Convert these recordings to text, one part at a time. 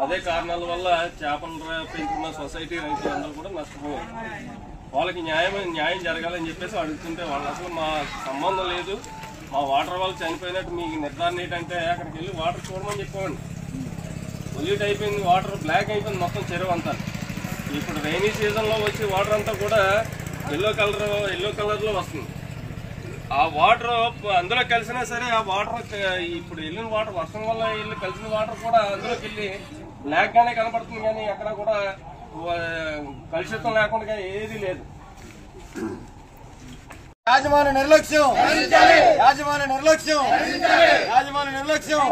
అదే కారణాల వల్ల చేపలు పెంచుకున్న సొసైటీ రైతులందరూ కూడా నష్టపోయారు. వాళ్ళకి న్యాయం జరగాలని చెప్పేసి అడుగుతుంటే వాళ్ళు అసలు మా సంబంధం లేదు, మా వాటర్ వాళ్ళు చనిపోయినట్టు మీకు నిర్ధారణ ఏంటంటే అక్కడికి వెళ్ళి వాటర్ చూడమని చెప్పామండి. పొల్యూట్ అయిపోయింది, వాటర్ బ్లాక్ అయిపోయింది మొత్తం చెరువు అంతా. ఇప్పుడు రైనీ సీజన్లో వచ్చి వాటర్ అంతా కూడా ఎల్లో కలర్లో వస్తుంది. ఆ వాటర్ అందులో కలిసినా సరే ఆ వాటర్ ఇప్పుడు వెళ్ళిన వాటర్ వర్షం వల్ల వెళ్ళి కలిసిన వాటర్ కూడా అందులోకి వెళ్ళి బ్లాక్ గానే కనపడుతుంది, కానీ ఎక్కడ కూడా కలుషితం లేకుండా ఏది లేదు. యాజమాన్య నిర్లక్ష్యం, యాజమాన్య నిర్లక్ష్యం, యాజమాన్య నిర్లక్ష్యం.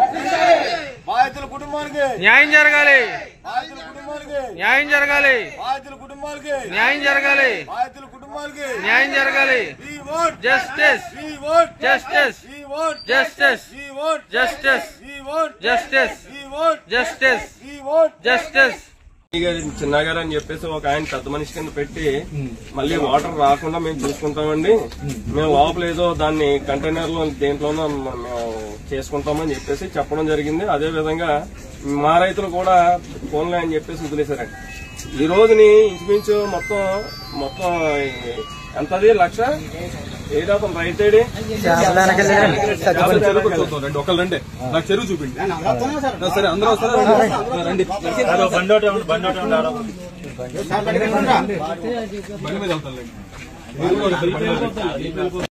బాధితుల కుటుంబానికి న్యాయం జరగాలి, బాధితుల కుటుంబానికి న్యాయం జరగాలి, బాధితుల కుటుంబానికి న్యాయం జరగాలి, బాధితుల కుటుంబానికి న్యాయం జరగాలి. We want Justice, we want justice, we want justice, we want justice, we want justice, we want justice, we want justice. చిన్నగారు అని చెప్పేసి ఒక ఆయన పెద్ద మనిషి కింద పెట్టి మళ్ళీ వాటర్ రాకుండా మేము చూసుకుంటామండి, మేము లోపల ఏదో దాన్ని కంటైనర్లో దేంట్లోనో మేము చేసుకుంటామని చెప్పేసి చెప్పడం జరిగింది. అదే విధంగా మా రైతులు కూడా ఫోన్లే అని చెప్పేసి వదిలేశారండి. ఈ రోజుని ఇంచుమించు మొత్తం ఎంతది 1,00,000 ఏదవుతుంది రైతేడి ఒకళ్ళండి నాకు చెరువు చూపిండి. సరే అందరూ వస్తారా రండి, బండి మీద వెళ్తాను.